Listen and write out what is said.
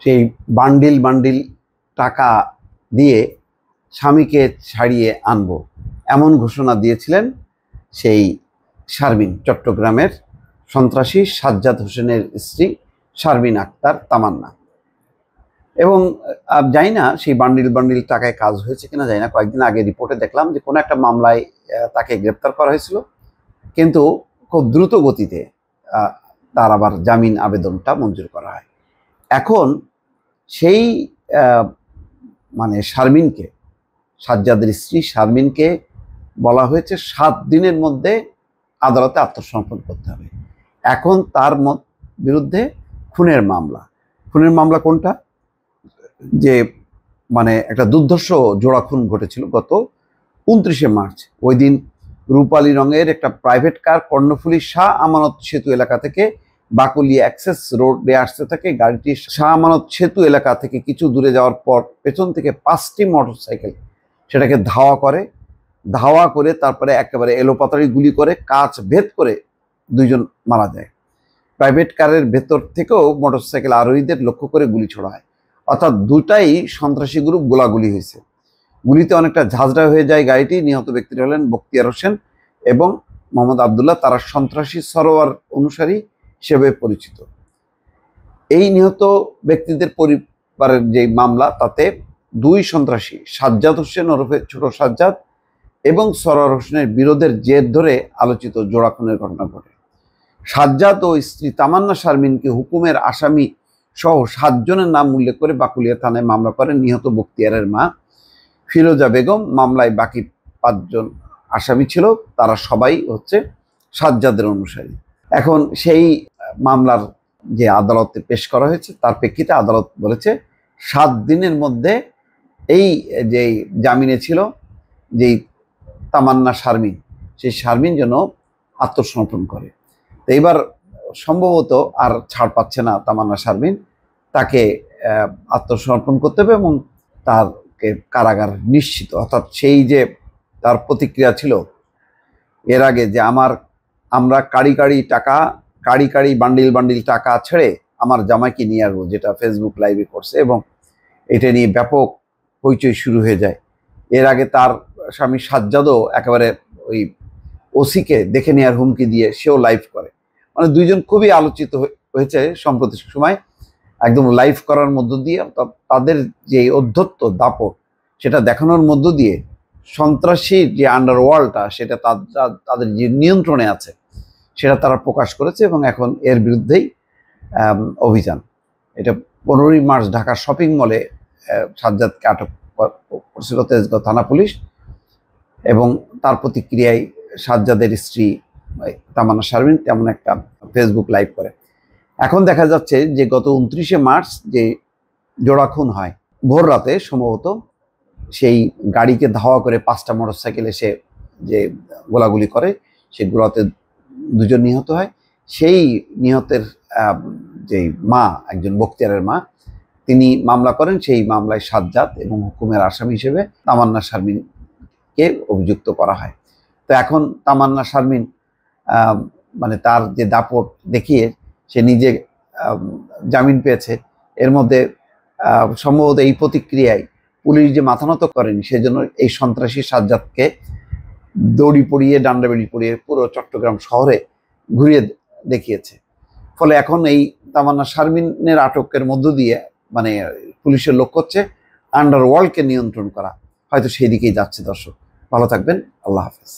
সেই bundle bundle টাকা দিয়ে স্বামীকে ছাড়িয়ে আনব এমন ঘোষণা দিয়েছিলেন সেই শারমিন, চট্টগ্রামের সন্ত্রাসী সাজ্জাদ হোসেনের স্ত্রী শারমিন আক্তার তামান্না। এবং জানি না সেই বান্ডিল বান্ডিল টাকায় কাজ হয়েছে কিনা জানি না। কয়েকদিন আগে রিপোর্টে দেখলাম যে কোনো একটা মামলায় তাকে গ্রেপ্তার করা হয়েছিল, কিন্তু খুব দ্রুত গতিতে তার আবার জামিন আবেদনটা মঞ্জুর করা হয়। এখন সেই মানে শারমিনকে, সাজ্জাদের স্ত্রী শারমিনকে বলা হয়েছে 7 দিনের মধ্যে আদালতে আত্মসমর্পণ করতে হবে। এখন তার বিরুদ্ধে খুনের মামলা। খুনের মামলা কোনটা? যে মানে একটা দুর্ধর্ষ জোড়া খুন ঘটেছিল গত 29শে মার্চ। ওই দিন রূপালী রঙের একটা প্রাইভেট কার কর্ণফুলী শাহ আমানত সেতু এলাকা থেকে বাকুলিয়া অ্যাক্সেস রোডে আসতে থাকে। গাড়িটি শাহ আমানত সেতু এলাকা থেকে কিছু দূরে যাওয়ার পর পেছন থেকে 5টি মোটরসাইকেল সেটাকে ধাওয়া করে তারপরে একেবারে এলোপাতাড়ি গুলি করে কাঁচ ভেদ করে 2 জন মারা যায়। প্রাইভেট কারের ভেতর থেকেও মোটরসাইকেল আরোহীদের লক্ষ্য করে গুলি ছোড়া হয়। অর্থাৎ দুটাই সন্ত্রাসী গ্রুপ গোলাগুলি হয়েছে। গুলিতে অনেকটা ঝাঁঝরা হয়ে যায় গাড়িটি। নিহত ব্যক্তিরা হলেন বখতিয়ার হোসেন এবং মোহাম্মদ আবদুল্লাহ। তারা সন্ত্রাসী সরোয়ার অনুসারী হিসেবে পরিচিত। এই নিহত ব্যক্তিদের পরিবারের যে মামলা, তাতে 2 সন্ত্রাসী সাজ্জাদ হোসেন ওরফে ছোট সাজ্জাদ এবং সরোয়ার হোসেনের বিরোধের জের ধরে আলোচিত জোড়া খুনের ঘটনা ঘটে। সাজ্জাদ ও স্ত্রী তামান্না শারমিনকে হুকুমের আসামি সহ 7 জনের নাম উল্লেখ করে বাকুলিয়া থানায় মামলা করেন নিহত বখতিয়ারের মা ফিরোজা বেগম। মামলায় বাকি 5 জন আসামি ছিল, তারা সবাই হচ্ছে সাজ্জাদের অনুসারী। এখন সেই মামলার যে আদালতে পেশ করা হয়েছে তার প্রেক্ষিতে আদালত বলেছে 7 দিনের মধ্যে এই যে জামিনে ছিল যেই তামান্না শারমিন, সেই শারমিন যেন আত্মসমর্পণ করে। তো এইবার সম্ভবত আর ছাড় পাচ্ছে না তামান্না শারমিন, তাকে আত্মসমর্পণ করতে হবে এবং তাকে কারাগার নিশ্চিত। অর্থাৎ সেই যে তার প্রতিক্রিয়া ছিল এর আগে যে আমরা কাড়ি বান্ডিল বান্ডিল টাকা ছেড়ে আমার জামাইকে নিয়ে আসবো, যেটা ফেসবুক লাইভে করছে এবং এটা নিয়ে ব্যাপক হইচই শুরু হয়ে যায়। এর আগে তার স্বামী সাজ্জাদও একেবারে ওই ওসিকে দেখে নেওয়ার হুমকি দিয়ে সেও লাইভ করে। মানে 2 জন খুবই আলোচিত হয়েছে সম্প্রতি সময়, একদম লাইভ করার মধ্য দিয়ে তাদের যে অধ্যত্ত দাপট সেটা দেখানোর মধ্য দিয়ে সন্ত্রাসী যে আন্ডারওয়ার্ল্ডটা সেটা তাদের যে নিয়ন্ত্রণে আছে সেটা তারা প্রকাশ করেছে এবং এখন এর বিরুদ্ধেই অভিযান। এটা 15ই মার্চ ঢাকা শপিং মলে সাজ্জাদকে আটক করেছিল তেজগাঁও থানা পুলিশ এবং তার প্রতিক্রিয়ায় সাজ্জাদের স্ত্রী তামান্না শারমিন তেমন একটা ফেসবুক লাইভ করে। এখন দেখা যাচ্ছে যে গত 29শে মার্চ যে জোড়া খুন হয় ভোর রাতে, সম্ভবত সেই গাড়িকে ধাওয়া করে 5টা মোটরসাইকেল এসে যে গোলাগুলি করে, সেই গোলাতে 2 জন নিহত হয়। সেই নিহতের যে মা, একজন বখতিয়ারের মা, তিনি মামলা করেন। সেই মামলায় সাজ্জাদ এবং হুকুমের আসামি হিসেবে তামান্না শারমিনকে অভিযুক্ত করা হয়। তো এখন তামান্না শারমিন মানে তার যে দাপট দেখিয়ে সে নিজে জামিন পেয়েছে। এর মধ্যে সম্ভবত এই প্রতিক্রিয়ায় পুলিশ যে মাথা নত করেনি, সেজন্য এই সন্ত্রাসী সাজ্জাদকে দড়ি পরিয়ে ডান্ডাবেড়ি পরিয়ে পুরো চট্টগ্রাম শহরে ঘুরিয়ে দেখিয়েছে। ফলে এখন এই তামান্না শারমিনের আটকের মধ্য দিয়ে মানে পুলিশের লক্ষ্য হচ্ছে আন্ডারওয়ার্ল্ডকে নিয়ন্ত্রণ করা। হয়তো সেই দিকেই যাচ্ছে। দর্শক ভালো থাকবেন, আল্লাহ হাফেজ।